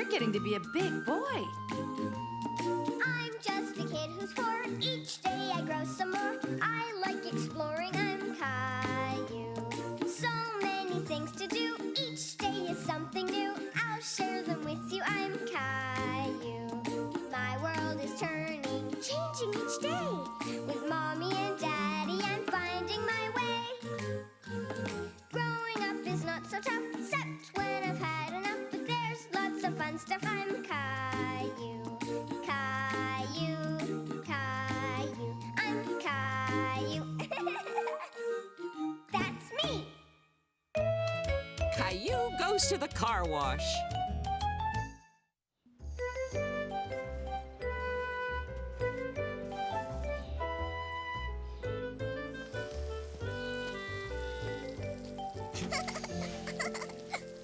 you're getting to be a big boy. I'm just a kid who's 4. Each day I grow some more. I like exploring. I'm Caillou. So many things to do. Each day is something new. I'll share them with you. I'm Caillou. My world is turning, changing each day. With Mommy and Daddy, I'm finding my way. Growing up is not so tough, except when I've had enough. But there's lots of fun stuff. I'm Caillou. Caillou, Caillou, I'm Caillou. That's me. Caillou goes to the car wash.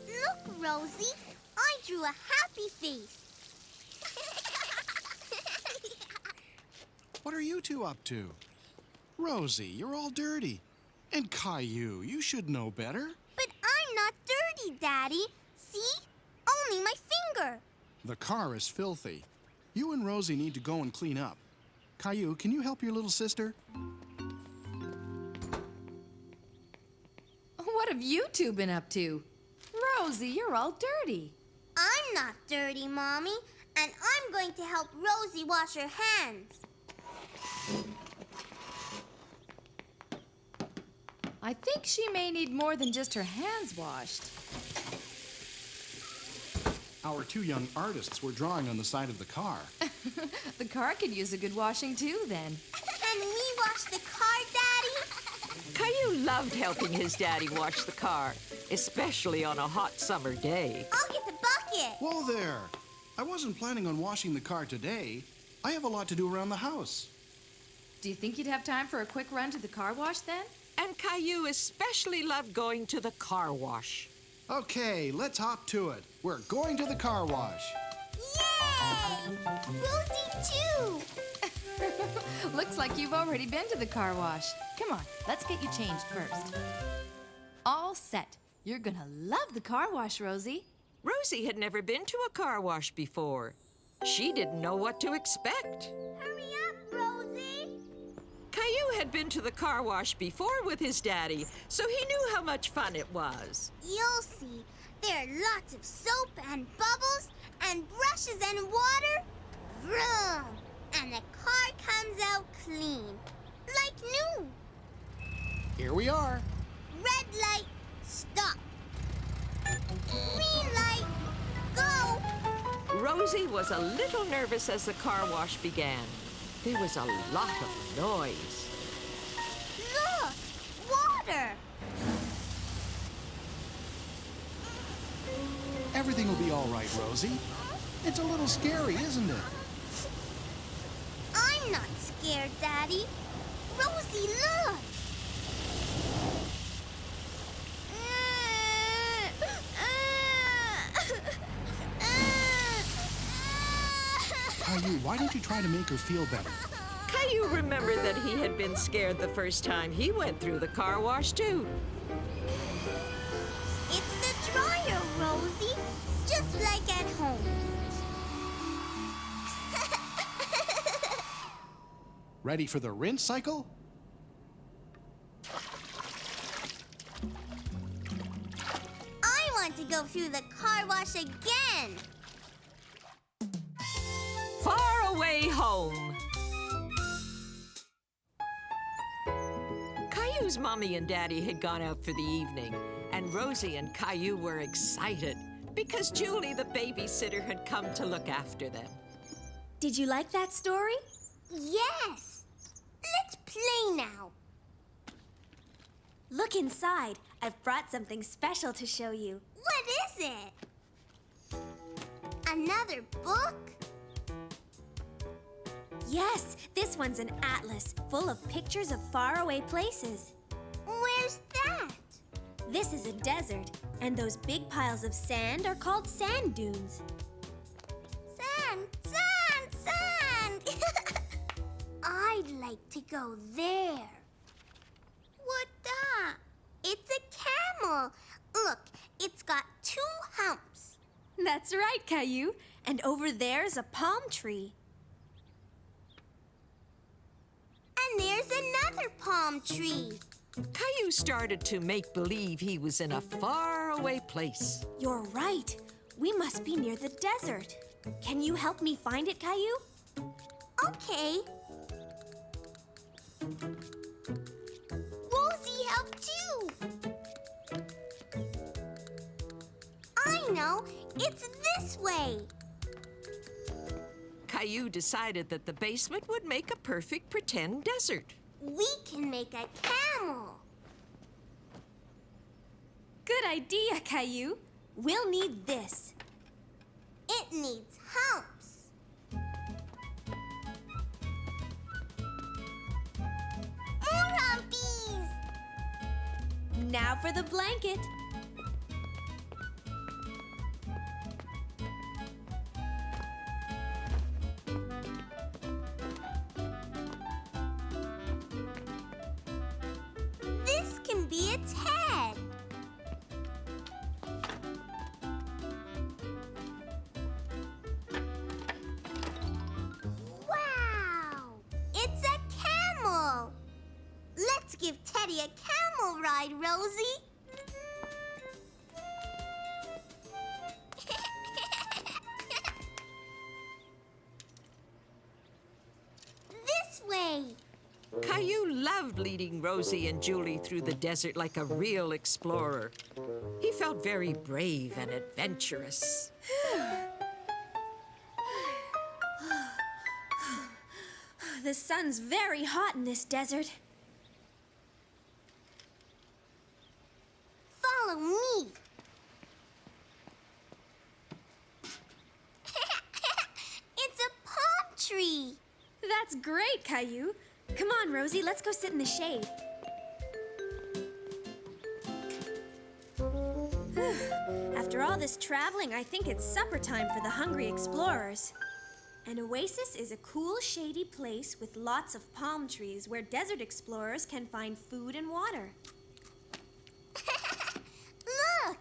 Look, Rosie, I drew a happy face. What are you two up to? Rosie, you're all dirty. And Caillou, you should know better. But I'm not dirty, Daddy. See? Only my finger. The car is filthy. You and Rosie need to go and clean up. Caillou, can you help your little sister? What have you two been up to? Rosie, you're all dirty. I'm not dirty, Mommy. And I'm going to help Rosie wash her hands. I think she may need more than just her hands washed. Our 2 young artists were drawing on the side of the car. The car could use a good washing too, then. Can we wash the car, Daddy? Caillou loved helping his daddy wash the car, especially on a hot summer day. I'll get the bucket. Whoa there! I wasn't planning on washing the car today. I have a lot to do around the house. Do you think you'd have time for a quick run to the car wash then? And Caillou especially loved going to the car wash. Okay, let's hop to it. We're going to the car wash. Yay! Rosie, too. Looks like you've already been to the car wash. Come on, let's get you changed first. All set. You're gonna love the car wash, Rosie. Rosie had never been to a car wash before. She didn't know what to expect. Hurry up, Rosie. Caillou had been to the car wash before with his daddy, so he knew how much fun it was. You'll see. There are lots of soap and bubbles and brushes and water. Vroom! And the car comes out clean. Like new. Here we are. Red light, stop. Green light, go. Rosie was a little nervous as the car wash began. There was a lot of noise. Look, water. Everything will be all right, Rosie. It's a little scary, isn't it? I'm not scared, Daddy. Rosie, look. Caillou, why don't you try to make her feel better? Caillou remembered that he had been scared the first time he went through the car wash, too. It's the dryer, Rosie. Just like at home. Ready for the rinse cycle? I want to go through the car wash again. Far away home. Caillou's mommy and daddy had gone out for the evening, and Rosie and Caillou were excited because Julie, the babysitter, had come to look after them. Did you like that story? Yes. Let's play now. Look inside. I've brought something special to show you. What is it? Another book? Yes, this one's an atlas full of pictures of faraway places. Where's that? This is a desert, and those big piles of sand are called sand dunes. Sand, sand, sand! I'd like to go there. What that? It's a camel. Look, it's got 2 humps. That's right, Caillou. And over there's a palm tree. And there's another palm tree. Caillou started to make believe he was in a faraway place. You're right. We must be near the desert. Can you help me find it, Caillou? Okay. Rosie helped too. I know. It's this way. Caillou decided that the basement would make a perfect pretend desert. We can make a camel. Good idea, Caillou. We'll need this. It needs humps. More humpies. Now for the blanket. This can be its head. Wow! It's a camel. Let's give Teddy a camel ride, Rosie. This way. Caillou loved leading Rosie and Julie through the desert like a real explorer. He felt very brave and adventurous. The sun's very hot in this desert. Follow me. It's a palm tree. That's great, Caillou. Come on, Rosie, let's go sit in the shade. After all this traveling, I think it's supper time for the hungry explorers. An oasis is a cool, shady place with lots of palm trees where desert explorers can find food and water. Look!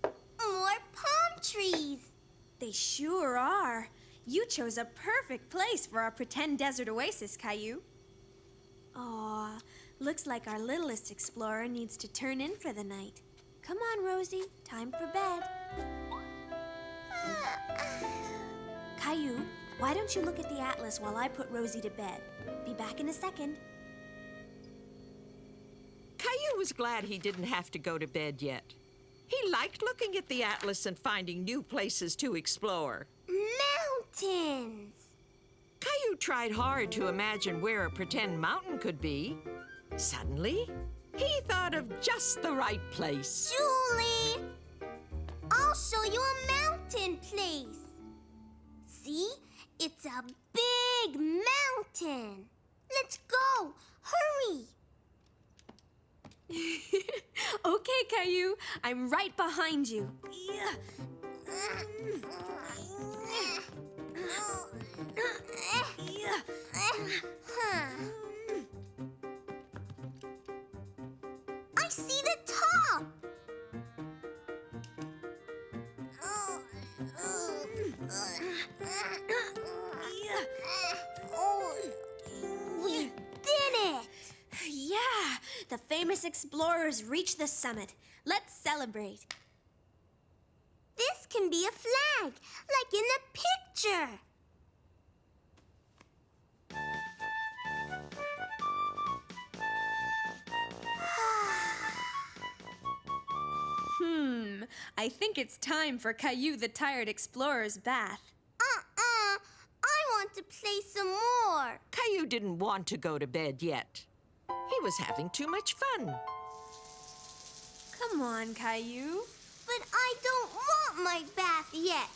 More palm trees. They sure are. You chose a perfect place for our pretend desert oasis, Caillou. Aw, looks like our littlest explorer needs to turn in for the night. Come on, Rosie, time for bed. Caillou, why don't you look at the atlas while I put Rosie to bed? Be back in a second. Caillou was glad he didn't have to go to bed yet. He liked looking at the atlas and finding new places to explore. Mountains. Caillou tried hard to imagine where a pretend mountain could be. Suddenly, he thought of just the right place. Julie! I'll show you a mountain place. See? It's a big mountain. Let's go. Hurry. Okay, Caillou, I'm right behind you. I see the top. We did it. Yeah, the famous explorers reached the summit. Let's celebrate. This can be a flag, like in the picture. I think it's time for Caillou the Tired Explorer's bath. I want to play some more. Caillou didn't want to go to bed yet. He was having too much fun. Come on, Caillou. But I don't want my bath yet.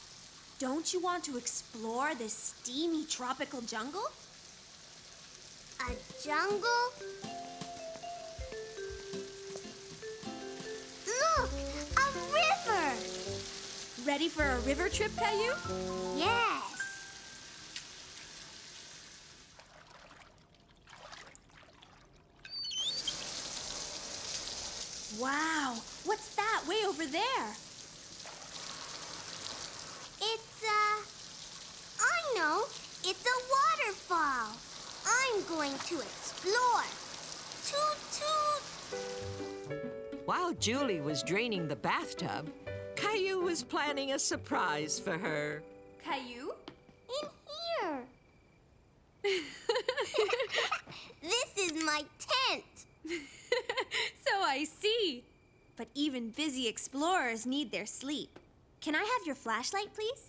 Don't you want to explore this steamy tropical jungle? A jungle? Look, a river. Ready for a river trip, Caillou? Yes. Wow, what's that way over there? I'm going to explore. Toot toot. While Julie was draining the bathtub, Caillou was planning a surprise for her. Caillou? In here. This is my tent. So I see. But even busy explorers need their sleep. Can I have your flashlight, please?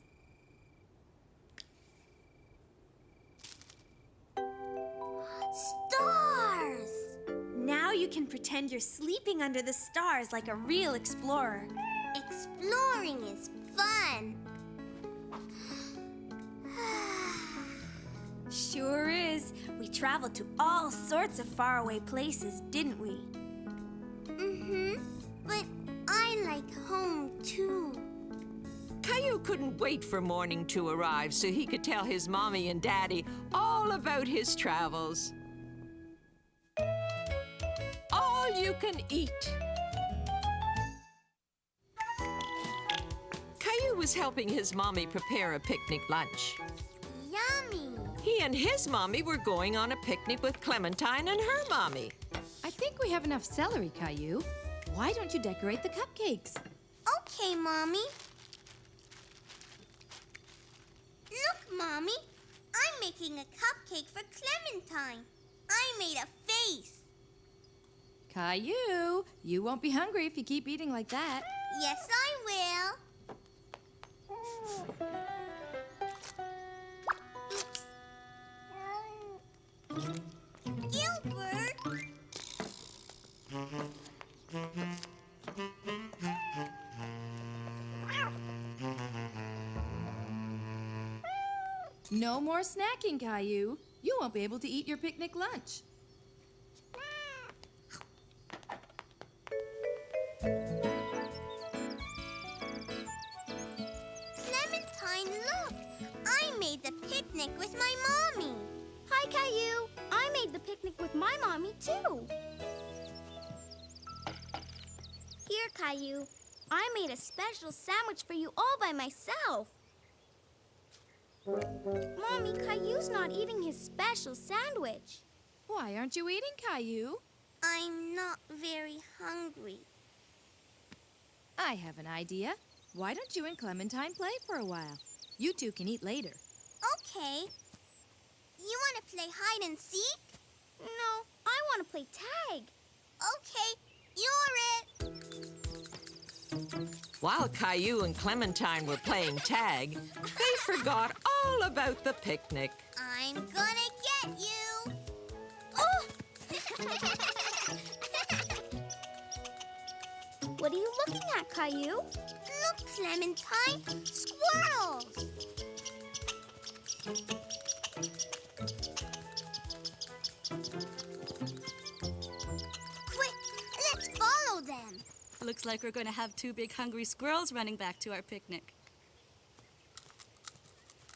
Stars. Now you can pretend you're sleeping under the stars like a real explorer. Exploring is fun. Sure is. We traveled to all sorts of faraway places, didn't we? But I like home too. Caillou couldn't wait for morning to arrive so he could tell his mommy and daddy all about his travels. All you can eat. Caillou was helping his mommy prepare a picnic lunch. Yummy. He and his mommy were going on a picnic with Clementine and her mommy. I think we have enough celery, Caillou. Why don't you decorate the cupcakes? Okay, Mommy. Look, Mommy. I'm making a cupcake for Clementine. I made a face. Caillou, you won't be hungry if you keep eating like that. Yes, I will. Oops. Gilbert. No more snacking, Caillou. You won't be able to eat your picnic lunch. Clementine, look! I made the picnic with my mommy. Hi, Caillou. I made the picnic with my mommy, too. Here, Caillou. I made a special sandwich for you all by myself. Mommy, Caillou's not eating his special sandwich. Why aren't you eating, Caillou? I'm not very hungry. I have an idea. Why don't you and Clementine play for a while? You two can eat later. Okay. You want to play hide and seek? No, I want to play tag. Okay, you're it. While Caillou and Clementine were playing tag, they forgot all about the picnic. I'm gonna get you. Oh! What are you looking at, Caillou? Look, Clementine. Squirrels. Quick, let's follow them. Looks like we're going to have two big hungry squirrels running back to our picnic.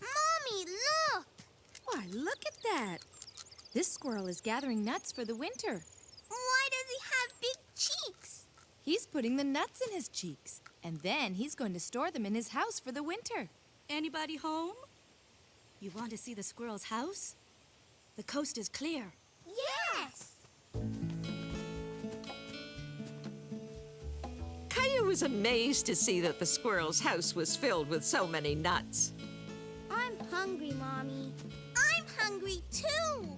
Mommy, look. Why, look at that. This squirrel is gathering nuts for the winter. Why does he have big cheeks? He's putting the nuts in his cheeks, and then he's going to store them in his house for the winter. Anybody home? You want to see the squirrel's house? The coast is clear. Yes. Caillou was amazed to see that the squirrel's house was filled with so many nuts. I'm hungry, Mommy. I'm hungry, too.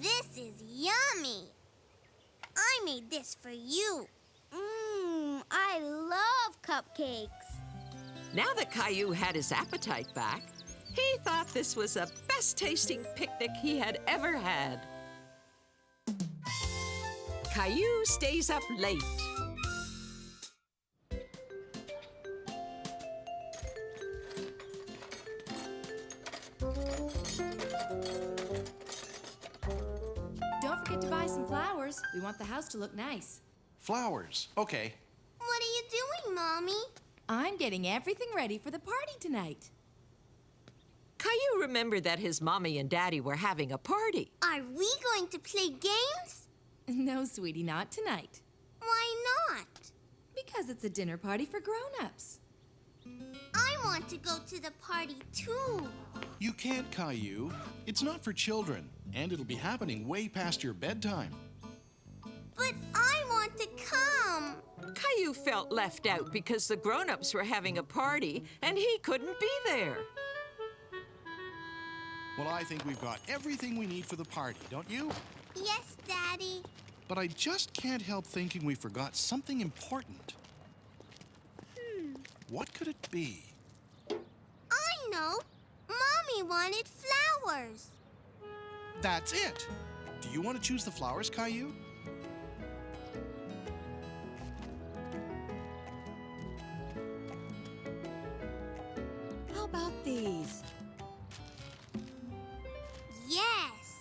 This is yummy. I made this for you. I love cupcakes. Now that Caillou had his appetite back, he thought this was the best tasting picnic he had ever had. Caillou stays up late. Don't forget to buy some flowers. We want the house to look nice. Flowers. Okay. What are you doing, Mommy? I'm getting everything ready for the party tonight. Caillou remembered that his mommy and daddy were having a party. Are we going to play games? No, sweetie, not tonight. Why not? Because it's a dinner party for grown-ups. I want to go to the party too. You can't, Caillou. It's not for children, and it'll be happening way past your bedtime. But I want to come. Caillou felt left out because the grown-ups were having a party and he couldn't be there. Well, I think we've got everything we need for the party, don't you? Yes, Daddy. But I just can't help thinking we forgot something important. What could it be? I know. Mommy wanted flowers. That's it! Do you want to choose the flowers, Caillou? How about these? Yes.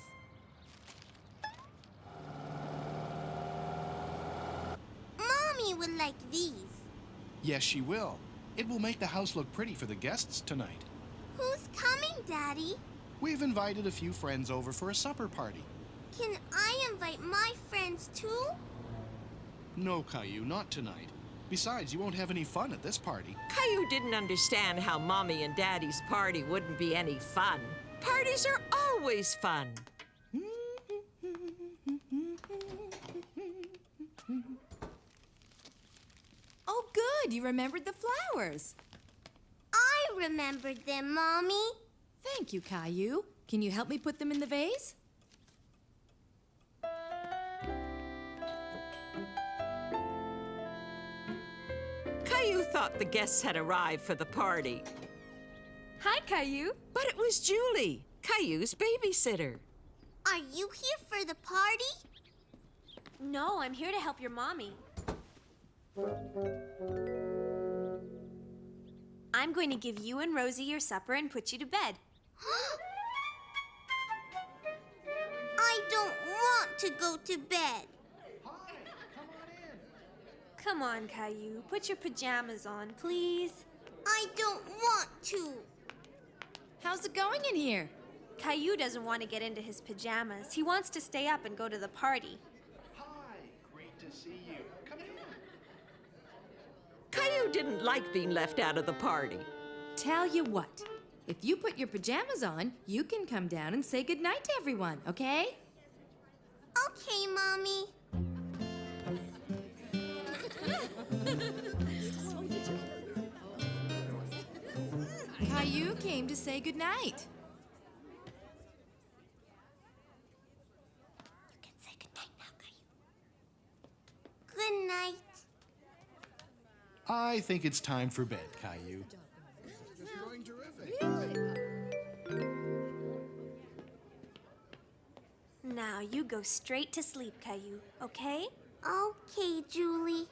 Mommy would like these. Yes, she will. It will make the house look pretty for the guests tonight. Who's coming, Daddy? We've invited a few friends over for a supper party. Can I invite my friends too? No, Caillou, not tonight. Besides, you won't have any fun at this party. Caillou didn't understand how Mommy and Daddy's party wouldn't be any fun. Parties are always fun. Oh, good. You remembered the flowers. I remembered them, Mommy. Thank you, Caillou. Can you help me put them in the vase? Caillou thought the guests had arrived for the party, Hi, Caillou. but it was Julie, Caillou's babysitter. Are you here for the party? No, I'm here to help your mommy. I'm going to give you and Rosie your supper and put you to bed. I don't want to go to bed. Come on, Caillou. Put your pajamas on, please. I don't want to. How's it going in here? Caillou doesn't want to get into his pajamas. He wants to stay up and go to the party. Hi, great to see you. Come in. Caillou didn't like being left out of the party. Tell you what. If you put your pajamas on, you can come down and say goodnight to everyone, okay? Okay, Mommy. Caillou came to say goodnight. You can say goodnight now, Caillou. Good night. I think it's time for bed, Caillou. Now you go straight to sleep, Caillou, okay? Okay, Julie.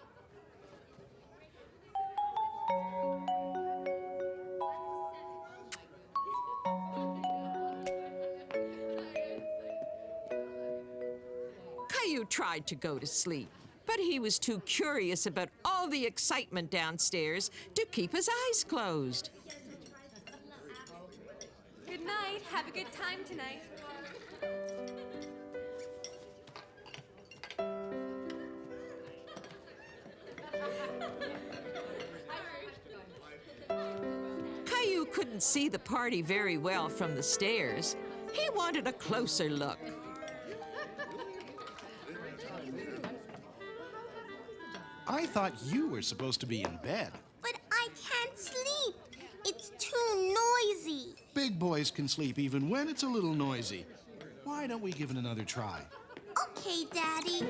Caillou tried to go to sleep, but he was too curious about all the excitement downstairs to keep his eyes closed. Good night. Have a good time tonight. Caillou couldn't see the party very well from the stairs. He wanted a closer look. I thought you were supposed to be in bed. But I can't sleep. It's too noisy. Big boys can sleep even when it's a little noisy. Why don't we give it another try? Okay, Daddy.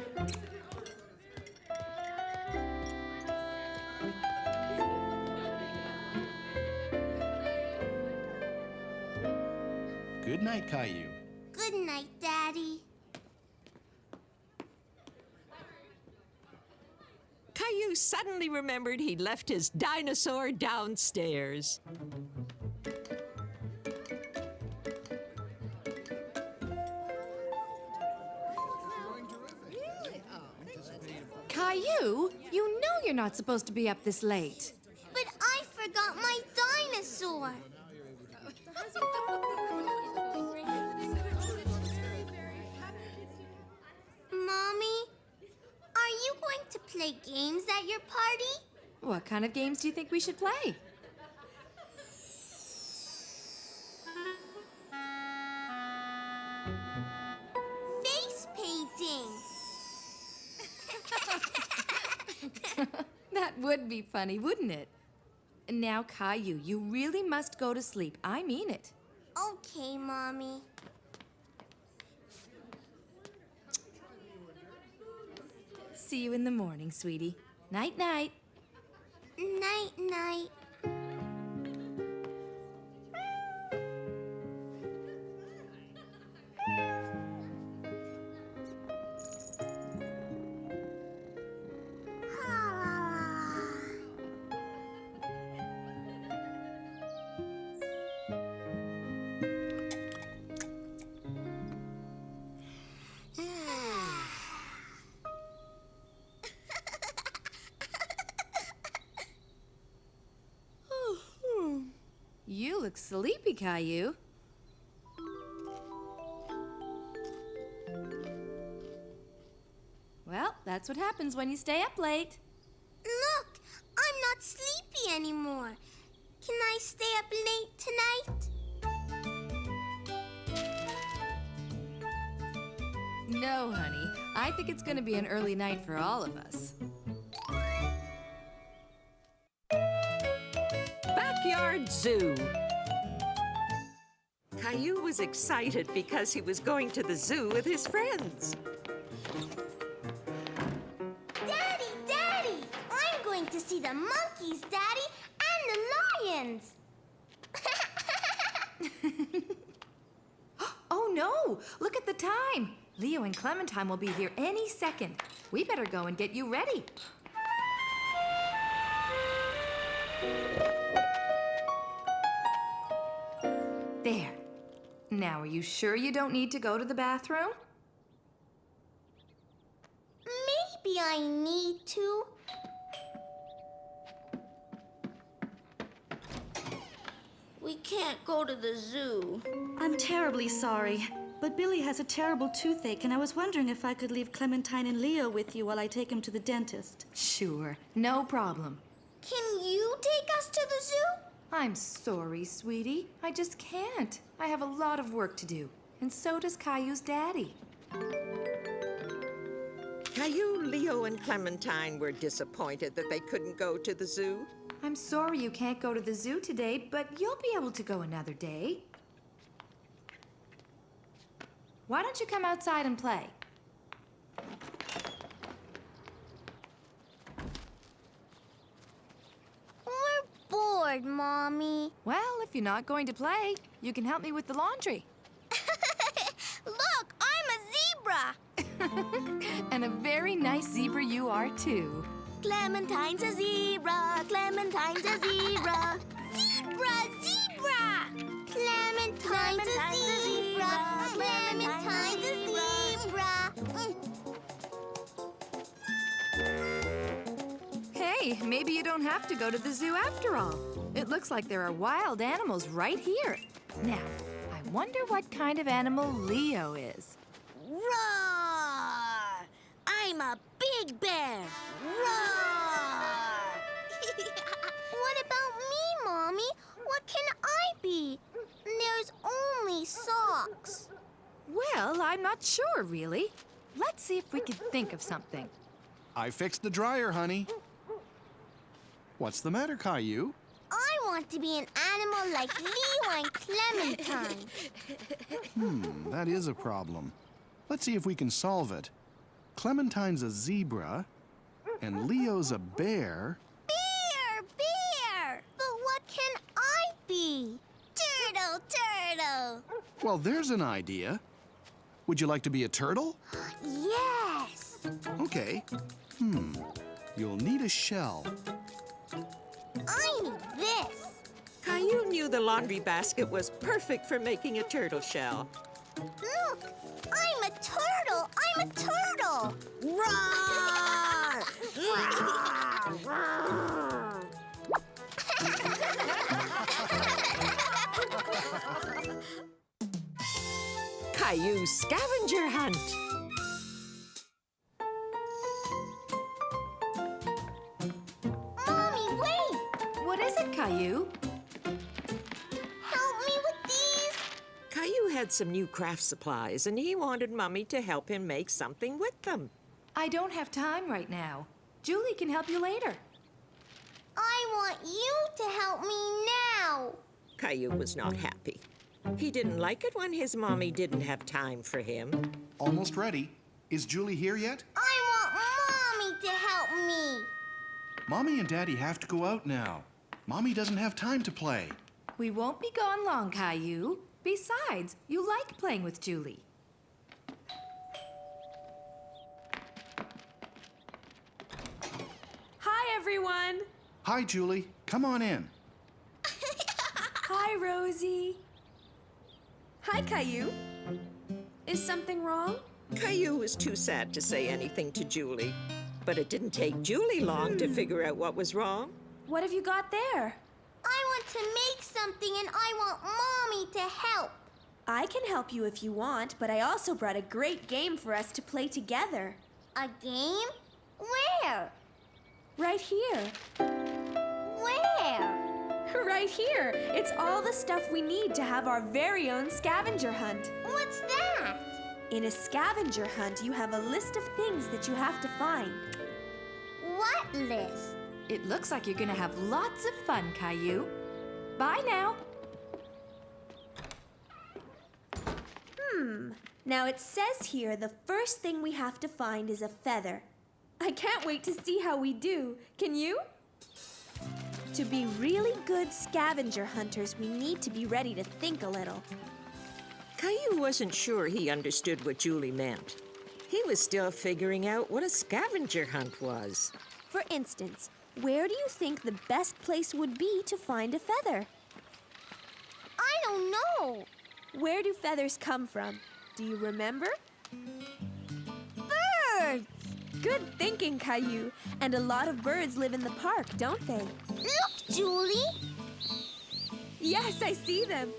Good night, Caillou. Good night, Daddy. Caillou suddenly remembered he'd left his dinosaur downstairs. Caillou, you know you're not supposed to be up this late. But I forgot my dinosaur. Mommy, are you going to play games at your party? What kind of games do you think we should play? would be funny, wouldn't it? Now, Caillou, you really must go to sleep. I mean it. Okay, Mommy. See you in the morning, sweetie. Night-night. Night-night. You look sleepy, Caillou. Well, that's what happens when you stay up late. Look, I'm not sleepy anymore. Can I stay up late tonight? No, honey. I think it's going to be an early night for all of us. Backyard Zoo. Caillou was excited because he was going to the zoo with his friends. Daddy, Daddy! I'm going to see the monkeys, Daddy, and the lions. Oh, no! Look at the time. Leo and Clementine will be here any second. We better go and get you ready. There. Now, are you sure you don't need to go to the bathroom? Maybe I need to. We can't go to the zoo. I'm terribly sorry, but Billy has a terrible toothache, and I was wondering if I could leave Clementine and Leo with you while I take him to the dentist. Sure, no problem. Can you take us to the zoo? I'm sorry, sweetie. I just can't. I have a lot of work to do, and so does Caillou's daddy. Caillou, Leo, and Clementine were disappointed that they couldn't go to the zoo. I'm sorry you can't go to the zoo today, but you'll be able to go another day. Why don't you come outside and play? We're bored, Mommy. Well, if you're not going to play, you can help me with the laundry. Look, I'm a zebra. And a very nice zebra you are, too. Clementine's a zebra. Clementine's a zebra. Zebra, zebra. Clementine's a zebra. Clementine's a zebra. Hey, maybe you don't have to go to the zoo after all. It looks like there are wild animals right here. Now, I wonder what kind of animal Leo is. Roar! I'm a big bear. Roar! What about me, Mommy? What can I be? There's only socks. Well, I'm not sure, really. Let's see if we can think of something. I fixed the dryer, honey. What's the matter, Caillou? I want to be an animal like Leo and Clementine. That is a problem. Let's see if we can solve it. Clementine's a zebra, and Leo's a bear. Bear, bear! But what can I be? Turtle, turtle! Well, there's an idea. Would you like to be a turtle? Yes! Okay. You'll need a shell. I need this. Caillou knew the laundry basket was perfect for making a turtle shell. Look, I'm a turtle. I'm a turtle. Caillou's scavenger hunt. Mommy, wait. What is it, Caillou? Help me with these. Caillou had some new craft supplies, and he wanted Mummy to help him make something with them. I don't have time right now. Julie can help you later. I want you to help me now. Caillou was not happy. He didn't like it when his mommy didn't have time for him. Almost ready. Is Julie here yet? I want Mommy to help me. Mommy and Daddy have to go out now. Mommy doesn't have time to play. We won't be gone long, Caillou. Besides, you like playing with Julie. Hi, everyone. Hi, Julie. Come on in. Hi, Rosie. Hi, Caillou. Is something wrong? Caillou was too sad to say anything to Julie. But it didn't take Julie long to figure out what was wrong. What have you got there? I want to make something and I want Mommy to help. I can help you if you want, but I also brought a great game for us to play together. A game? Where? Right here. Where? Right here. It's all the stuff we need to have our very own scavenger hunt. What's that? In a scavenger hunt, you have a list of things that you have to find. What list? It looks like you're gonna have lots of fun, Caillou. Bye now. Now it says here the first thing we have to find is a feather. I can't wait to see how we do. Can you? To be really good scavenger hunters, we need to be ready to think a little. Caillou wasn't sure he understood what Julie meant. He was still figuring out what a scavenger hunt was. For instance, where do you think the best place would be to find a feather? I don't know. Where do feathers come from? Do you remember? Birds. Good thinking, Caillou. And a lot of birds live in the park, don't they? Look, Julie. Yes, I see them.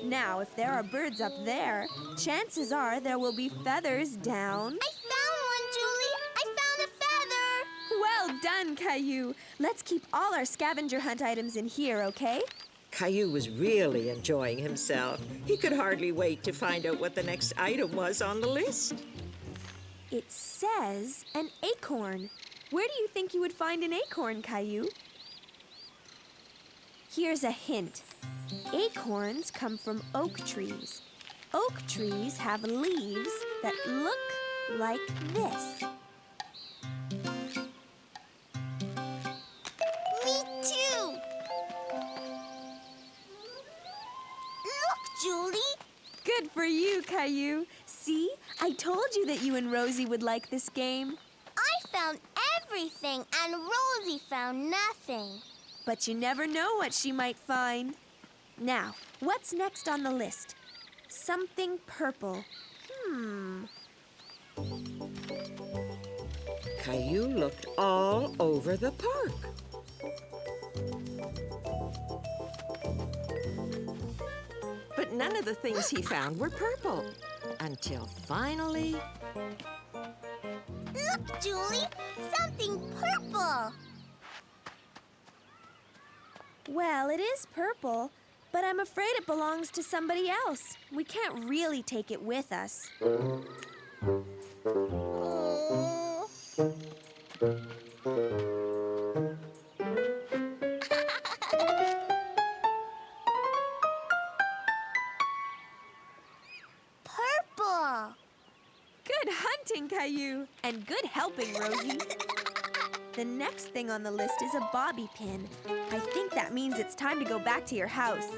Now, if there are birds up there, chances are there will be feathers down. I found one, Julie. I found a feather. Well done, Caillou. Let's keep all our scavenger hunt items in here, okay? Caillou was really enjoying himself. He could hardly wait to find out what the next item was on the list. It says an acorn. Where do you think you would find an acorn, Caillou? Here's a hint. Acorns come from oak trees. Oak trees have leaves that look like this. Me too. Look, Julie. Good for you, Caillou. See? I told you that you and Rosie would like this game. I found everything and Rosie found nothing. But you never know what she might find. Now, what's next on the list? Something purple. Caillou looked all over the park. But none of the things he found were purple. Until finally... Look, Julie. Something purple. Well, it is purple, but I'm afraid it belongs to somebody else. We can't really take it with us. Oh. Purple. Good hunting, Caillou, and good helping, Rosie. The next thing on the list is a bobby pin. I think that means it's time to go back to your house.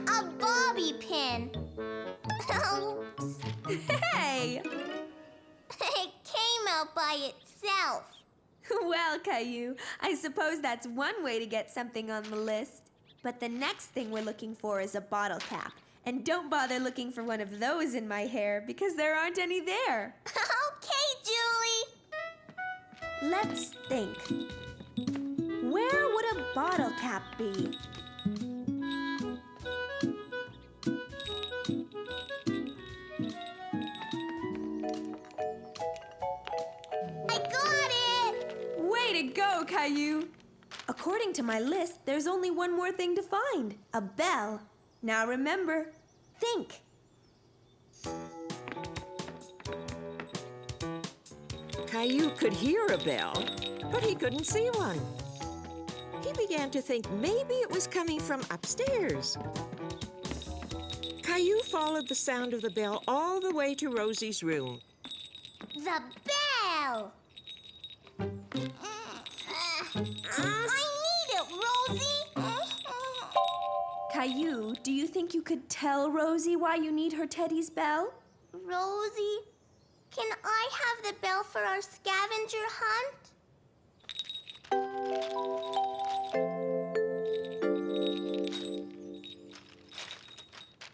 A bobby pin. Oops. Hey! It came out by itself. Well, Caillou, I suppose that's one way to get something on the list. But the next thing we're looking for is a bottle cap. And don't bother looking for one of those in my hair because there aren't any there. Okay, Julie. Let's think. Where would a bottle cap be? I got it. Way to go, Caillou! According to my list, there's only one more thing to find. A bell. Now remember, think. Caillou could hear a bell, but he couldn't see one. He began to think maybe it was coming from upstairs. Caillou followed the sound of the bell all the way to Rosie's room. The bell! I need it, Rosie! Caillou, do you think you could tell Rosie why you need her Teddy's bell? Rosie, can I have the bell for our scavenger hunt?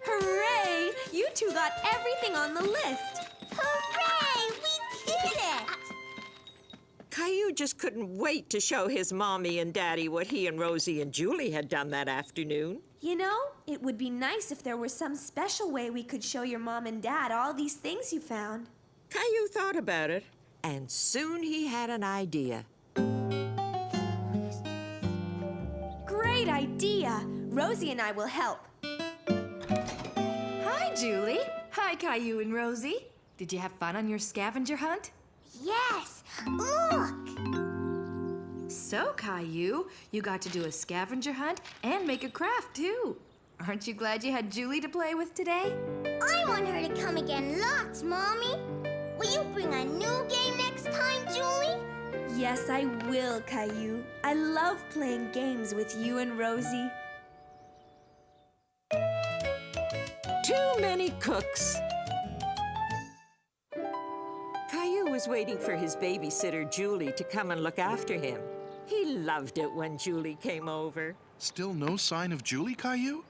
Hooray! You two got everything on the list. Hooray! We did it! Caillou just couldn't wait to show his mommy and daddy what he and Rosie and Julie had done that afternoon. You know, it would be nice if there were some special way we could show your mom and dad all these things you found. Caillou thought about it, and soon he had an idea. Great idea! Rosie and I will help. Hi, Julie. Hi, Caillou and Rosie. Did you have fun on your scavenger hunt? Yes! Look! So, Caillou, you got to do a scavenger hunt and make a craft, too. Aren't you glad you had Julie to play with today? I want her to come again lots, Mommy. Will you bring a new game next time, Julie? Yes, I will, Caillou. I love playing games with you and Rosie. Too many cooks. Caillou was waiting for his babysitter, Julie, to come and look after him. He loved it when Julie came over. Still no sign of Julie, Caillou?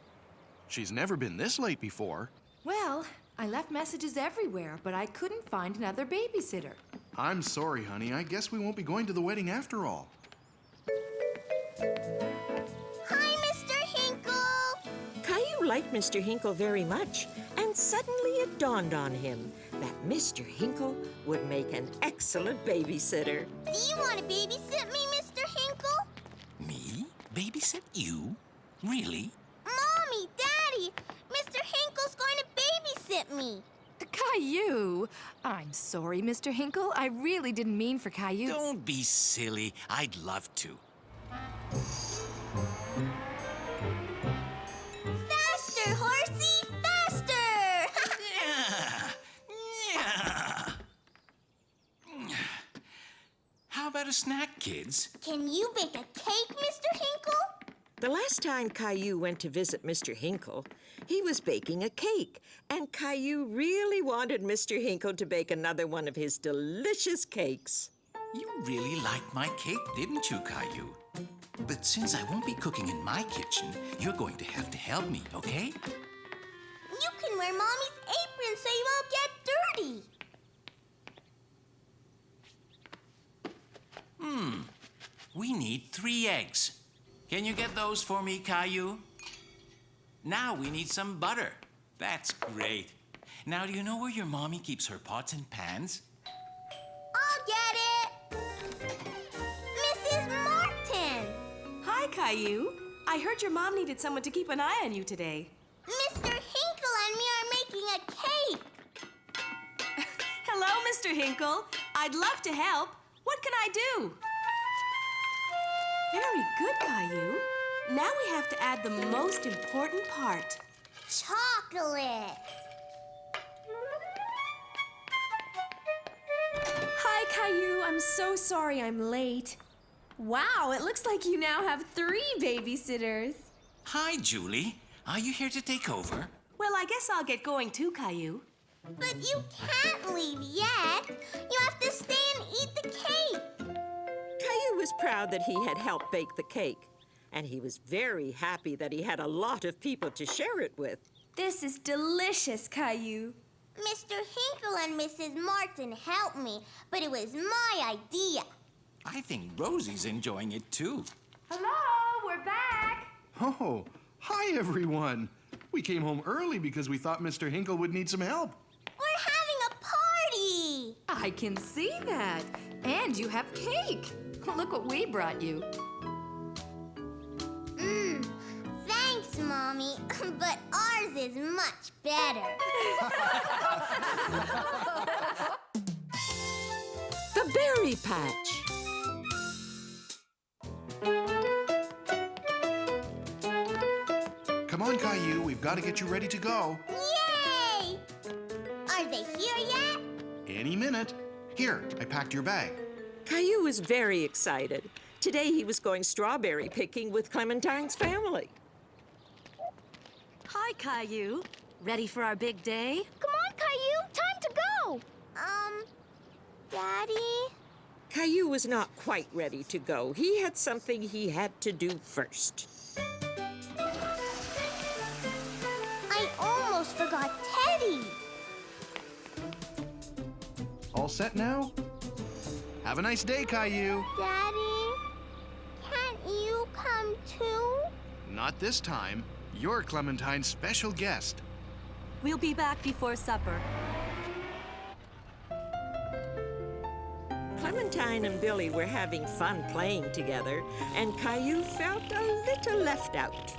She's never been this late before. Well, I left messages everywhere, but I couldn't find another babysitter. I'm sorry, honey. I guess we won't be going to the wedding after all. Hi, Mr. Hinkle! Caillou liked Mr. Hinkle very much, and suddenly it dawned on him that Mr. Hinkle would make an excellent babysitter. Do you want to babysit me, Mr. Hinkle? Me? Babysit you? Really? Mommy, Daddy, Mr. Hinkle's going to babysit me. Caillou! I'm sorry, Mr. Hinkle. I really didn't mean for Caillou. Don't be silly. I'd love to. Faster, horsey, faster! How about a snack, kids? Can you bake a cake, Mr. Hinkle? The last time Caillou went to visit Mr. Hinkle, he was baking a cake, and Caillou really wanted Mr. Hinkle to bake another one of his delicious cakes. You really liked my cake, didn't you, Caillou? But since I won't be cooking in my kitchen, you're going to have to help me, okay? You can wear Mommy's apron so you won't get dirty. We need 3 eggs. Can you get those for me, Caillou? Now we need some butter. That's great. Now, do you know where your mommy keeps her pots and pans? I'll get it. Mrs. Martin! Hi, Caillou. I heard your mom needed someone to keep an eye on you today. Mr. Hinkle and me are making a cake. Hello, Mr. Hinkle. I'd love to help. What can I do? Very good, Caillou. Now we have to add the most important part. Chocolate. Hi, Caillou. I'm so sorry I'm late. Wow, it looks like you now have 3 babysitters. Hi, Julie. Are you here to take over? Well, I guess I'll get going too, Caillou. But you can't leave yet. You have to stay and eat the cake. Caillou was proud that he had helped bake the cake, and he was very happy that he had a lot of people to share it with. This is delicious, Caillou. Mr. Hinkle and Mrs. Martin helped me, but it was my idea. I think Rosie's enjoying it too. Hello, we're back. Oh, hi, everyone. We came home early because we thought Mr. Hinkle would need some help. We're having a party. I can see that. And you have cake. Look what we brought you. Thanks, Mommy, but ours is much better. The berry patch. Come on, Caillou, we've got to get you ready to go. Yay! Are they here yet? Any minute. Here, I packed your bag. Caillou was very excited. Today he was going strawberry picking with Clementine's family. Hi, Caillou. Ready for our big day? Come on, Caillou, time to go. Daddy? Caillou was not quite ready to go. He had something he had to do first. I almost forgot Teddy. All set now? Have a nice day, Caillou. Daddy, can't you come too? Not this time. You're Clementine's special guest. We'll be back before supper. Clementine and Billy were having fun playing together, and Caillou felt a little left out.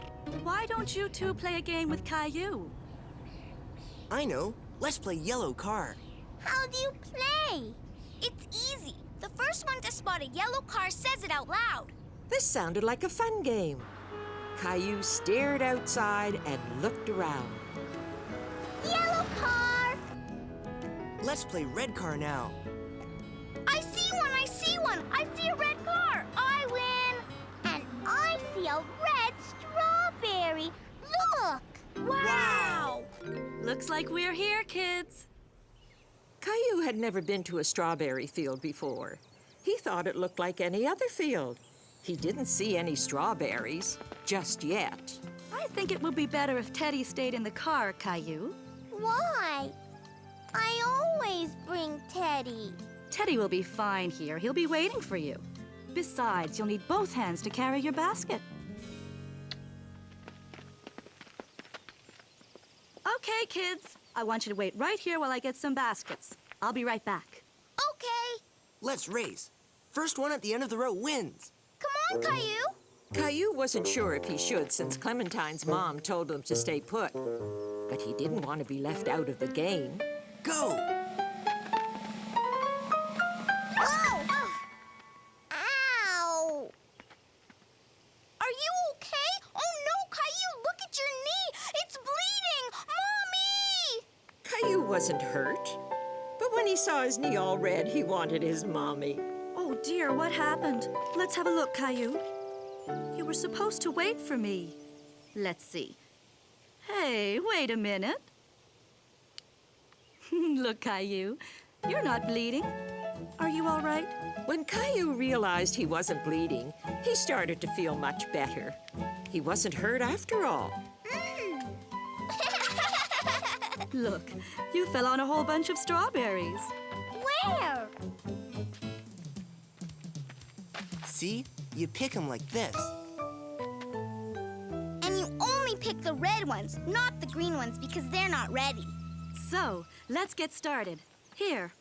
Why don't you two play a game with Caillou? I know. Let's play yellow car. How do you play? It's easy. The first one to spot a yellow car says it out loud. This sounded like a fun game. Caillou stared outside and looked around. Yellow car! Let's play red car now. I see one, I see one! I see a red car! I win! And I see a red strawberry! Look! Wow! Looks like we're here, kids. Caillou had never been to a strawberry field before. He thought it looked like any other field. He didn't see any strawberries, just yet. I think it would be better if Teddy stayed in the car, Caillou. Why? I always bring Teddy. Teddy will be fine here. He'll be waiting for you. Besides, you'll need both hands to carry your basket. Okay, kids. I want you to wait right here while I get some baskets. I'll be right back. Okay. Let's race. First one at the end of the row wins. Come on, Caillou. Caillou wasn't sure if he should since Clementine's mom told him to stay put. But he didn't want to be left out of the game. Go! Oh! Ow! Are you okay? Oh no, Caillou, look at your knee! It's bleeding! Mommy! Caillou wasn't hurt. But when he saw his knee all red, he wanted his mommy. Oh dear, what happened? Let's have a look, Caillou. You were supposed to wait for me. Let's see. Hey, wait a minute. Look, Caillou, you're not bleeding. Are you all right? When Caillou realized he wasn't bleeding, he started to feel much better. He wasn't hurt after all. Look, you fell on a whole bunch of strawberries. Where? See? You pick them like this. And you only pick the red ones, not the green ones, because they're not ready. So, let's get started. Here,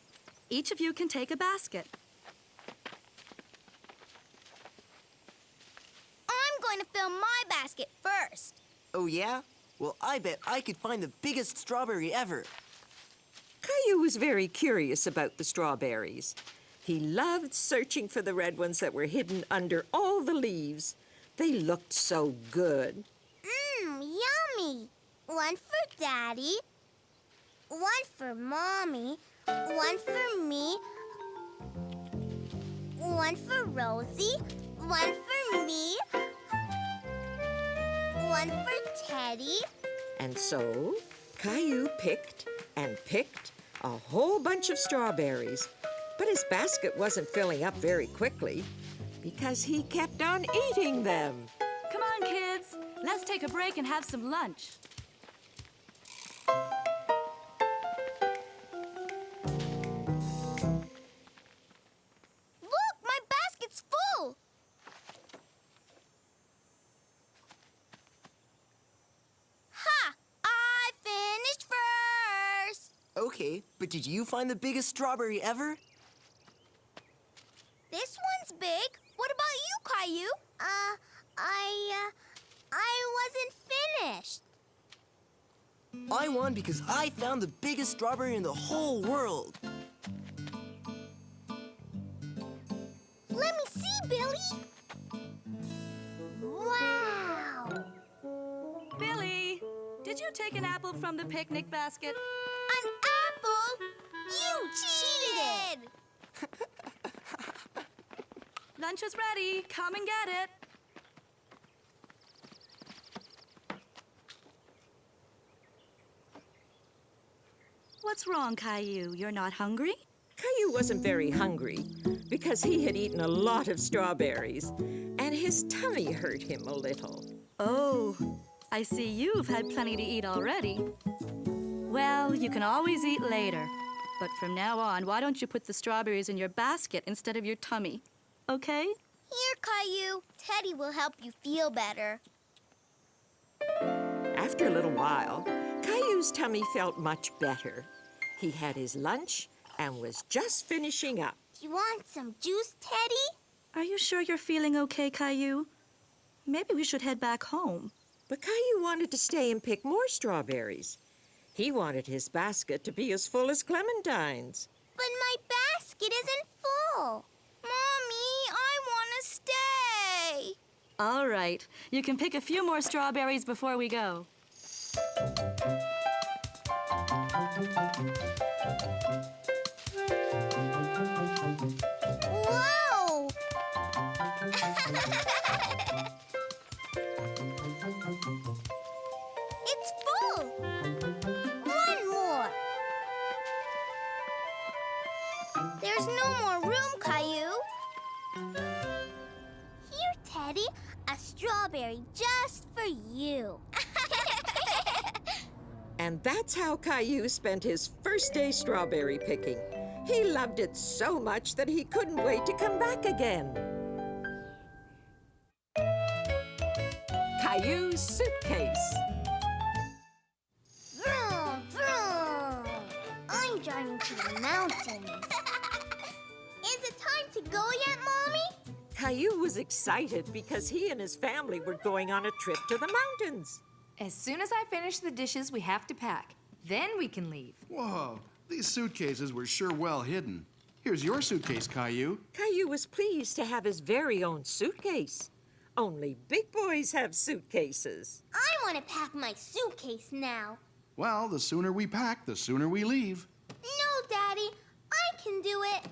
each of you can take a basket. I'm going to fill my basket first. Oh, yeah? Well, I bet I could find the biggest strawberry ever. Caillou was very curious about the strawberries. He loved searching for the red ones that were hidden under all the leaves. They looked so good. Yummy. One for Daddy, one for Mommy, one for me, one for Rosie, one for me, one for Teddy. And so, Caillou picked and picked a whole bunch of strawberries. But his basket wasn't filling up very quickly because he kept on eating them. Come on, kids. Let's take a break and have some lunch. Look, my basket's full. Ha! I finished first. Okay, but did you find the biggest strawberry ever? This one's big. What about you, Caillou? I wasn't finished. I won because I found the biggest strawberry in the whole world. Billy? Wow! Billy, did you take an apple from the picnic basket? An apple? You cheated! Lunch is ready. Come and get it. What's wrong, Caillou? You're not hungry? Caillou wasn't very hungry because he had eaten a lot of strawberries, and his tummy hurt him a little. Oh, I see you've had plenty to eat already. Well, you can always eat later. But from now on, why don't you put the strawberries in your basket instead of your tummy? Okay? Here, Caillou. Teddy will help you feel better. After a little while, Caillou's tummy felt much better. He had his lunch and was just finishing up. You want some juice, Teddy? Are you sure you're feeling okay, Caillou? Maybe we should head back home. But Caillou wanted to stay and pick more strawberries. He wanted his basket to be as full as Clementine's. But my basket isn't full. Mommy, I want to stay. All right. You can pick a few more strawberries before we go. Whoa! It's full. One more. There's no more room, Caillou. Here, Teddy, a strawberry just for you. And that's how Caillou spent his first day strawberry picking. He loved it so much that he couldn't wait to come back again. Caillou's suitcase. Vroom, vroom. I'm driving to the mountains. Is it time to go yet, Mommy? Caillou was excited because he and his family were going on a trip to the mountains. As soon as I finish the dishes, we have to pack. Then we can leave. Whoa, these suitcases were sure well hidden. Here's your suitcase, Caillou. Caillou was pleased to have his very own suitcase. Only big boys have suitcases. I want to pack my suitcase now. Well, the sooner we pack, the sooner we leave. No, Daddy. I can do it.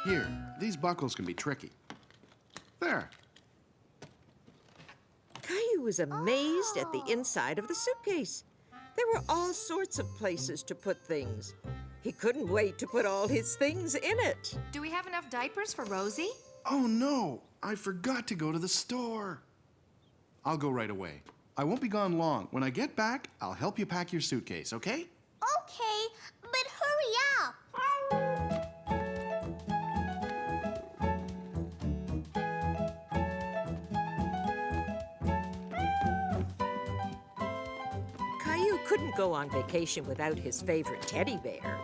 Here, these buckles can be tricky. There. Caillou was amazed at the inside of the suitcase. There were all sorts of places to put things. He couldn't wait to put all his things in it. Do we have enough diapers for Rosie? Oh, no. I forgot to go to the store. I'll go right away. I won't be gone long. When I get back, I'll help you pack your suitcase, okay? Okay, but hurry up. Caillou couldn't go on vacation without his favorite teddy bear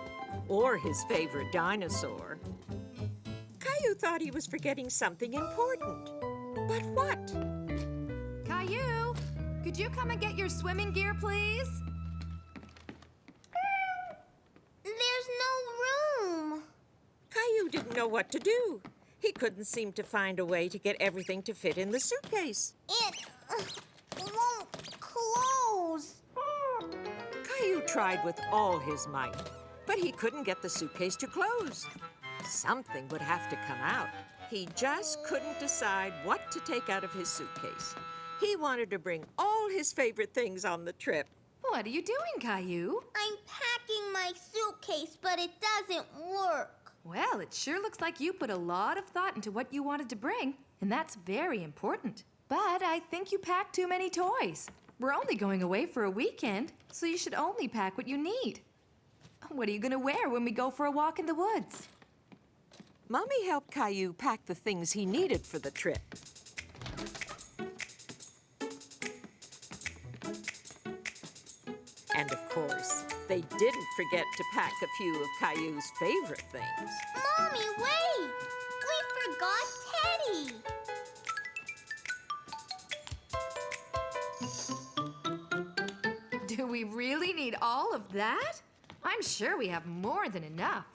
or his favorite dinosaur. Caillou thought he was forgetting something important. But what? Caillou, could you come and get your swimming gear, please? There's no room. Caillou didn't know what to do. He couldn't seem to find a way to get everything to fit in the suitcase. It won't close. Caillou tried with all his might, but he couldn't get the suitcase to close. Something would have to come out. He just couldn't decide what to take out of his suitcase. He wanted to bring all his favorite things on the trip. What are you doing, Caillou? I'm packing my suitcase, but it doesn't work. Well, it sure looks like you put a lot of thought into what you wanted to bring, and that's very important. But I think you packed too many toys. We're only going away for a weekend, so you should only pack what you need. What are you going to wear when we go for a walk in the woods? Mommy helped Caillou pack the things he needed for the trip. And of course, they didn't forget to pack a few of Caillou's favorite things. Mommy, wait! We forgot Teddy. Do we really need all of that? I'm sure we have more than enough.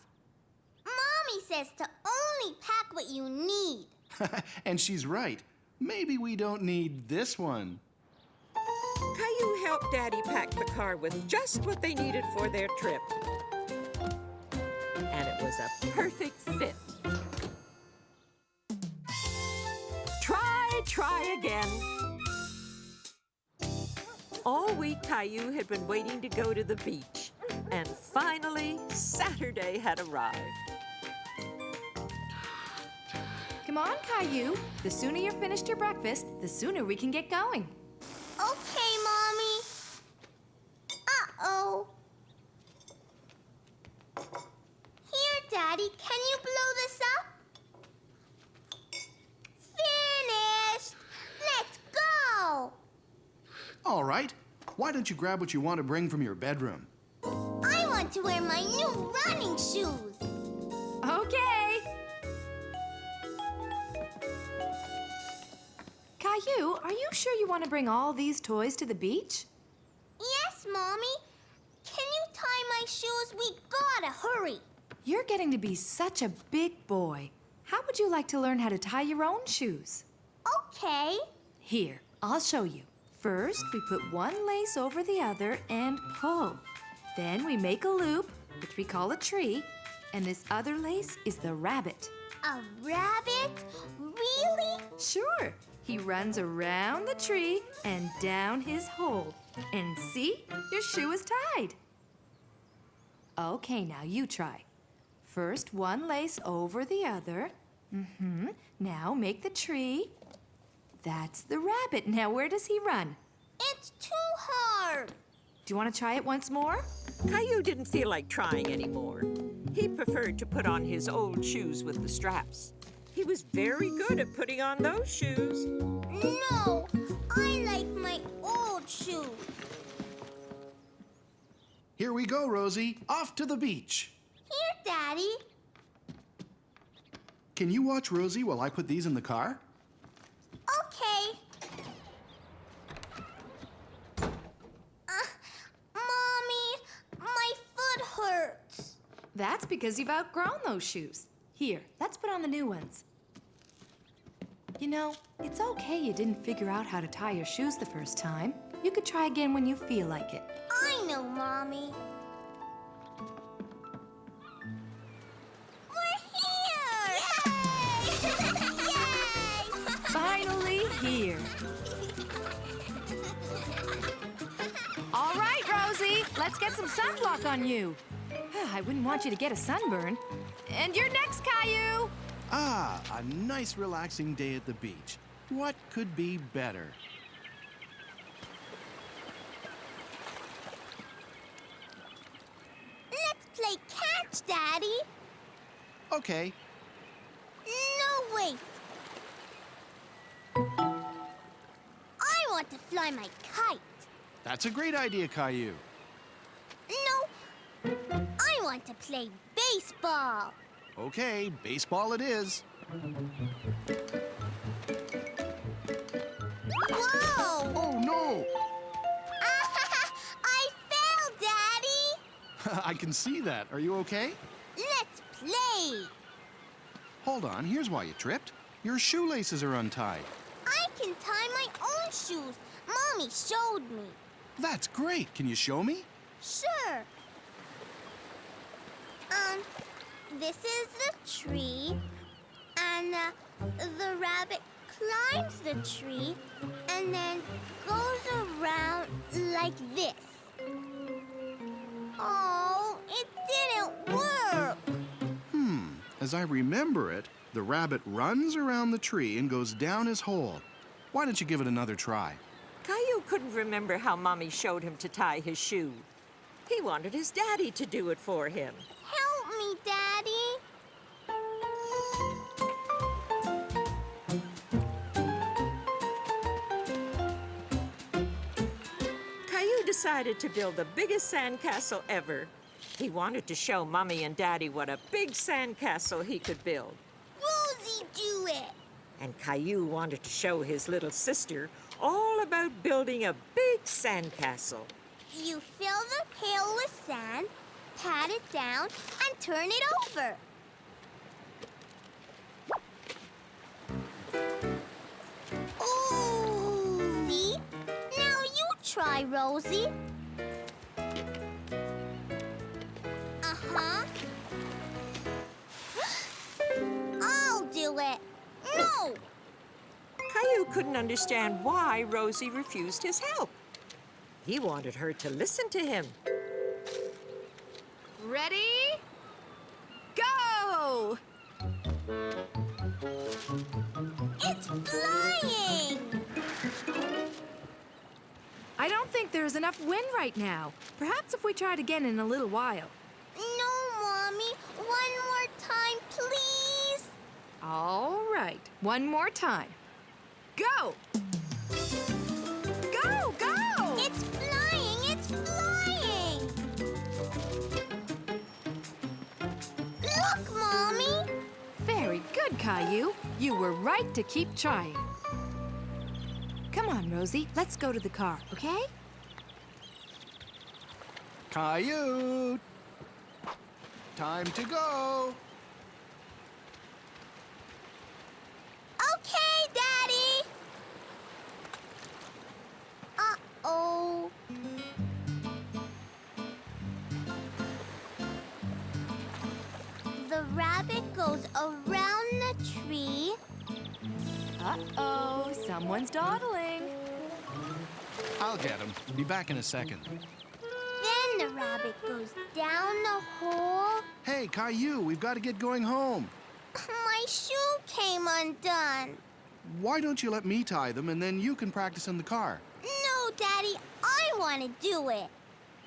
Mommy says to only pack what you need. And she's right. Maybe we don't need this one. Caillou helped Daddy pack the car with just what they needed for their trip. And it was a perfect fit. Try again. All week, Caillou had been waiting to go to the beach. And finally, Saturday had arrived. Come on, Caillou. The sooner you're finished your breakfast, the sooner we can get going. Okay, Mommy. Uh-oh. Here, Daddy, can you blow this up? Finished! Let's go! All right. Why don't you grab what you want to bring from your bedroom? I want to wear my new running shoes. Okay. Caillou, are you sure you want to bring all these toys to the beach? Yes, Mommy. Can you tie my shoes? We gotta hurry. You're getting to be such a big boy. How would you like to learn how to tie your own shoes? Okay. Here, I'll show you. First, we put one lace over the other and pull. Then we make a loop, which we call a tree, and this other lace is the rabbit. A rabbit? Really? Sure. He runs around the tree and down his hole. And see? Your shoe is tied. Okay, now you try. First, one lace over the other. Now make the tree. That's the rabbit. Now where does he run? It's too hard. Do you want to try it once more? Caillou didn't feel like trying anymore. He preferred to put on his old shoes with the straps. He was very good at putting on those shoes. No, I like my old shoes. Here we go, Rosie. Off to the beach. Here, Daddy. Can you watch Rosie while I put these in the car? Okay. Mommy, my foot hurts. That's because you've outgrown those shoes. Here, let's put on the new ones. You know, it's okay you didn't figure out how to tie your shoes the first time. You could try again when you feel like it. I know, Mommy. We're here! Yay! Yay! Finally here. All right, Rosie, let's get some sunblock on you. I wouldn't want you to get a sunburn. And you're next, Caillou. Ah, a nice relaxing day at the beach. What could be better? Let's play catch, Daddy. Okay. No, wait. I want to fly my kite. That's a great idea, Caillou. No, I want to play baseball. Okay, baseball it is. Whoa! Oh, no! I fell, Daddy. I can see that. Are you okay? Let's play. Hold on, here's why you tripped. Your shoelaces are untied. I can tie my own shoes. Mommy showed me. That's great. Can you show me? Sure. This is the tree, and the rabbit climbs the tree and then goes around like this. Oh, it didn't work. As I remember it, the rabbit runs around the tree and goes down his hole. Why don't you give it another try? Caillou couldn't remember how Mommy showed him to tie his shoe. He wanted his daddy to do it for him. Help me, Daddy. Caillou decided to build the biggest sandcastle ever. He wanted to show Mommy and Daddy what a big sandcastle he could build. Rosie, do it. And Caillou wanted to show his little sister all about building a big sandcastle. You fill the pail with sand, pat it down, and turn it over. Ooh! See? Now you try, Rosie. Uh-huh. I'll do it. No! Caillou couldn't understand why Rosie refused his help. He wanted her to listen to him. Ready? Go! It's flying! I don't think there's enough wind right now. Perhaps if we try it again in a little while. No, Mommy. One more time, please. All right, one more time. Go! Go, go! It's flying! It's flying! Look, Mommy! Very good, Caillou. You were right to keep trying. Come on, Rosie. Let's go to the car, okay? Caillou! Time to go! Okay, Daddy! Uh-oh. The rabbit goes around the tree. Uh-oh, someone's dawdling. I'll get him. Be back in a second. Then the rabbit goes down the hole. Hey, Caillou, we've got to get going home. My shoe came undone. Why don't you let me tie them and then you can practice in the car? No, Daddy, I want to do it.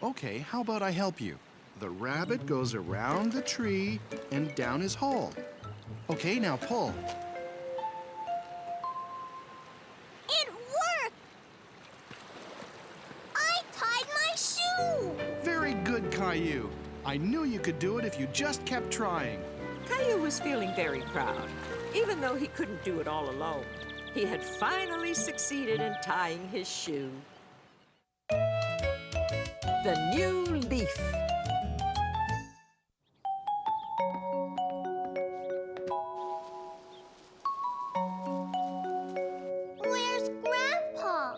Okay, how about I help you? The rabbit goes around the tree and down his hole. Okay, now pull. It worked! I tied my shoe! Very good, Caillou. I knew you could do it if you just kept trying. Caillou was feeling very proud, even though he couldn't do it all alone. He had finally succeeded in tying his shoe. The new leaf. Where's Grandpa?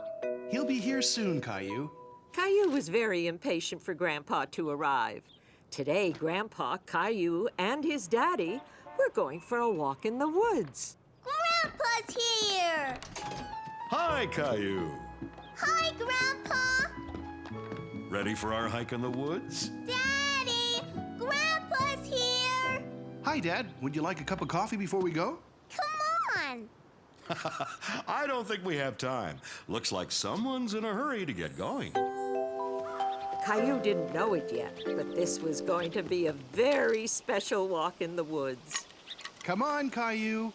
He'll be here soon, Caillou. Caillou was very impatient for Grandpa to arrive. Today, Grandpa, Caillou, and his daddy were going for a walk in the woods. Grandpa's here! Hi, Caillou. Hi, Grandpa! Ready for our hike in the woods? Daddy! Grandpa's here! Hi, Dad. Would you like a cup of coffee before we go? Come on! I don't think we have time. Looks like someone's in a hurry to get going. Caillou didn't know it yet, but this was going to be a very special walk in the woods. Come on, Caillou.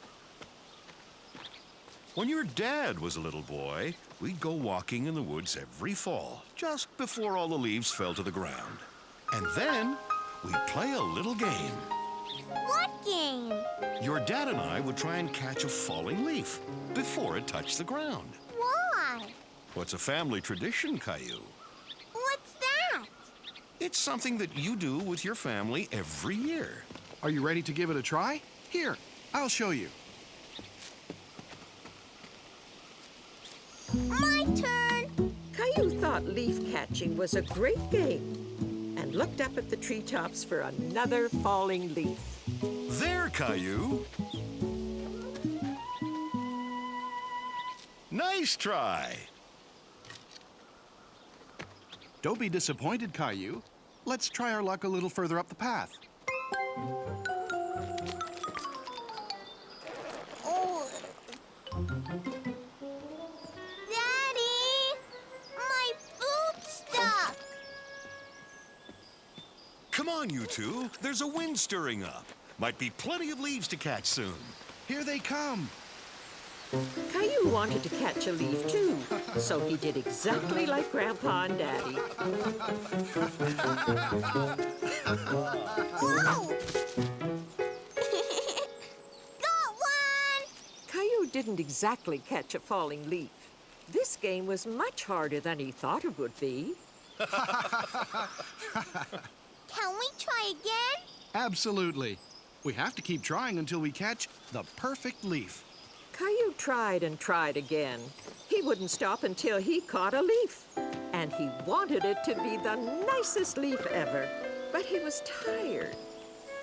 When your dad was a little boy, we'd go walking in the woods every fall, just before all the leaves fell to the ground. And then we'd play a little game. What game? Your dad and I would try and catch a falling leaf before it touched the ground. Why? What's a family tradition, Caillou? What's that? It's something that you do with your family every year. Are you ready to give it a try? Here, I'll show you. My turn! Caillou thought leaf catching was a great game and looked up at the treetops for another falling leaf. There, Caillou. Nice try. Don't be disappointed, Caillou. Let's try our luck a little further up the path. Oh. Daddy! My boot's stuck! Come on, you two. There's a wind stirring up. Might be plenty of leaves to catch soon. Here they come. Caillou wanted to catch a leaf too, so he did exactly like Grandpa and Daddy. Whoa! Got one! Caillou didn't exactly catch a falling leaf. This game was much harder than he thought it would be. Can we try again? Absolutely. We have to keep trying until we catch the perfect leaf. Caillou tried and tried again. He wouldn't stop until he caught a leaf. And he wanted it to be the nicest leaf ever. But he was tired.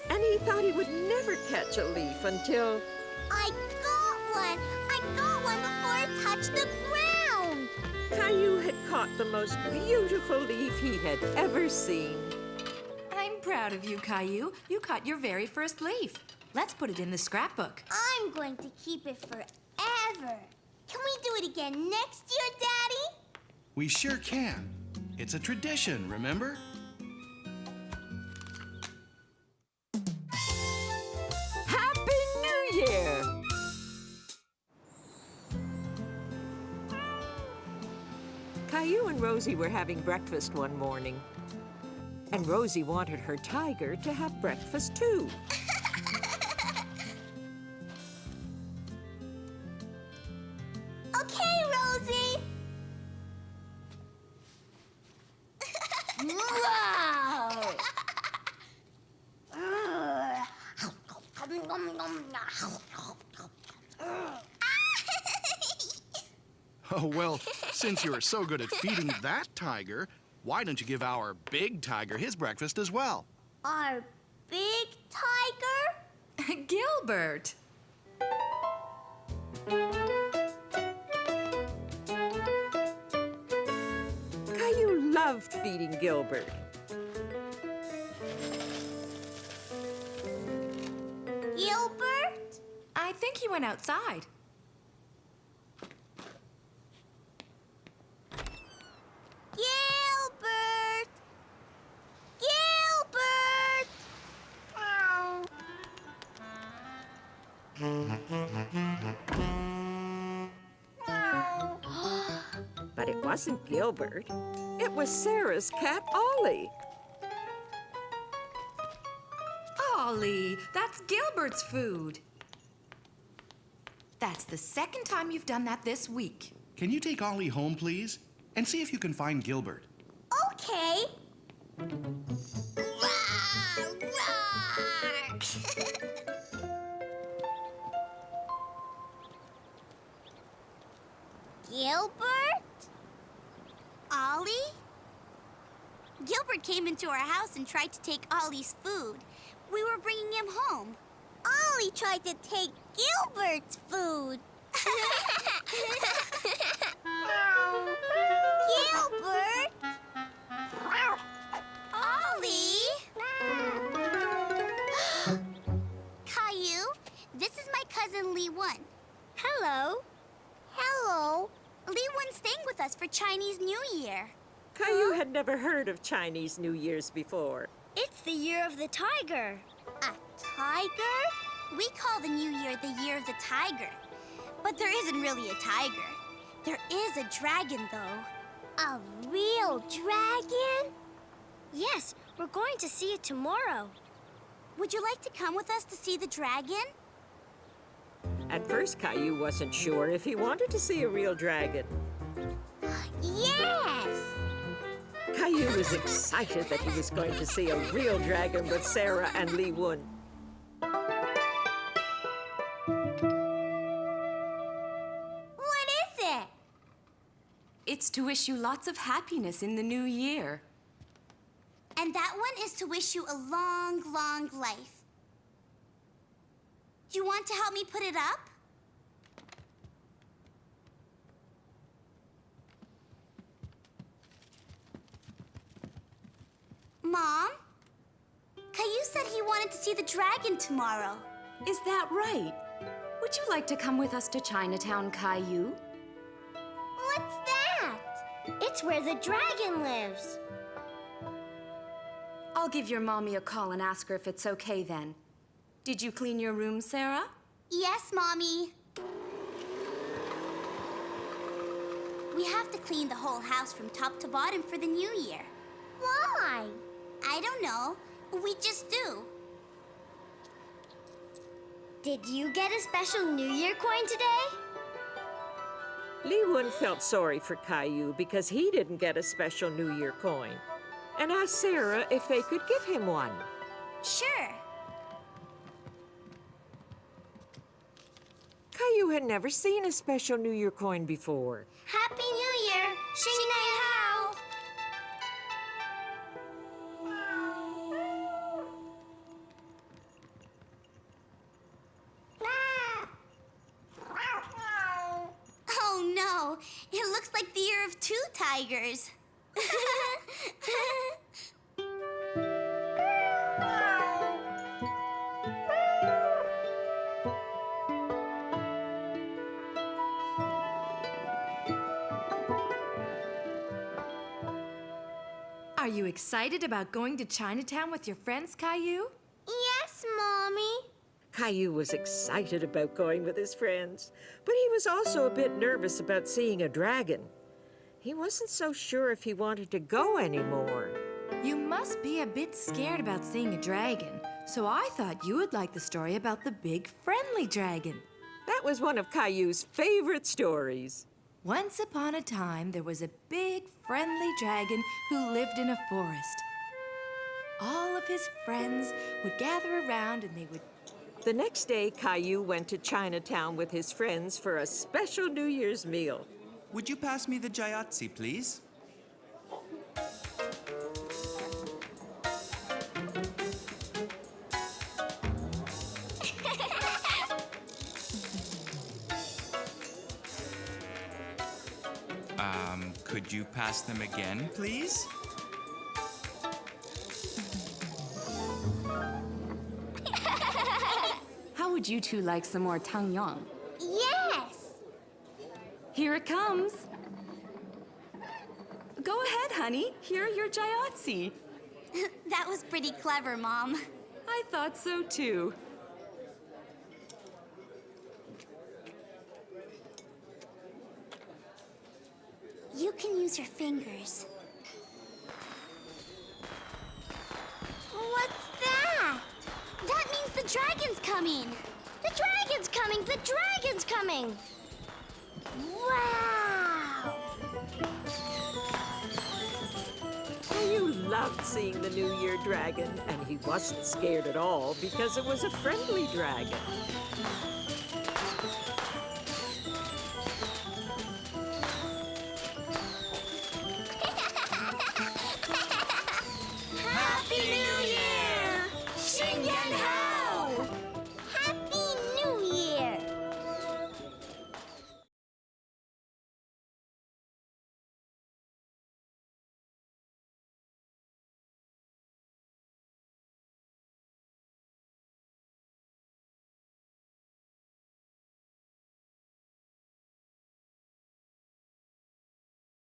And he thought he would never catch a leaf until... I got one! I got one before it touched the ground! Caillou had caught the most beautiful leaf he had ever seen. I'm proud of you, Caillou. You caught your very first leaf. Let's put it in the scrapbook. I'm going to keep it forever. Can we do it again next year, Daddy? We sure can. It's a tradition, remember? Happy New Year! Caillou and Rosie were having breakfast one morning. And Rosie wanted her tiger to have breakfast too. Okay, Rosie! Wow! Oh, well, since you are so good at feeding that tiger, why don't you give our big tiger his breakfast as well? Our big tiger? Gilbert. Caillou loved feeding Gilbert. Gilbert? I think he went outside. Gilbert! Gilbert! But it wasn't Gilbert. It was Sarah's cat, Ollie. Ollie, that's Gilbert's food. That's the second time you've done that this week. Can you take Ollie home, please? And see if you can find Gilbert. Okay. Roar, roar. Gilbert? Ollie? Gilbert came into our house and tried to take Ollie's food. We were bringing him home. Ollie tried to take Gilbert's food. Gilbert? Ollie? Caillou, this is my cousin Lee Won. Hello. Hello. Lee Won's staying with us for Chinese New Year. Caillou had never heard of Chinese New Year's before. It's the year of the tiger. A tiger? We call the new year the year of the tiger. But there isn't really a tiger. There is a dragon, though. A real dragon? Yes, we're going to see it tomorrow. Would you like to come with us to see the dragon? At first, Caillou wasn't sure if he wanted to see a real dragon. Yes! Caillou was excited that he was going to see a real dragon with Sarah and Lee Won. What is it? It's to wish you lots of happiness in the new year. And that one is to wish you a long, long life. Do you want to help me put it up? Mom? Caillou said he wanted to see the dragon tomorrow. Is that right? Would you like to come with us to Chinatown, Caillou? What's that? It's where the dragon lives. I'll give your mommy a call and ask her if it's okay then. Did you clean your room, Sarah? Yes, Mommy. We have to clean the whole house from top to bottom for the new year. Why? I don't know. We just do. Did you get a special New Year coin today? Lee felt sorry for Caillou because he didn't get a special New Year coin and asked Sarah if they could give him one. Sure. Caillou had never seen a special New Year coin before. Happy New Year! Xing Nei Hao! Oh no, it looks like the year of 2 tigers. Are you excited about going to Chinatown with your friends, Caillou? Yes, Mommy. Caillou was excited about going with his friends, but he was also a bit nervous about seeing a dragon. He wasn't so sure if he wanted to go anymore. You must be a bit scared about seeing a dragon, so I thought you would like the story about the big friendly dragon. That was one of Caillou's favorite stories. Once upon a time, there was a big friendly dragon who lived in a forest. All of his friends would gather around and they would... The next day, Caillou went to Chinatown with his friends for a special New Year's meal. Would you pass me the Jayatsi, please? Could you pass them again, please? How would you two like some more tangyang? Yes! Here it comes. Go ahead, honey. Here are your Jayatsi. That was pretty clever, Mom. I thought so too. You can use your fingers. What's that? That means the dragon's coming. The dragon's coming! The dragon's coming! Wow! Caillou loved seeing the New Year dragon, and he wasn't scared at all because it was a friendly dragon.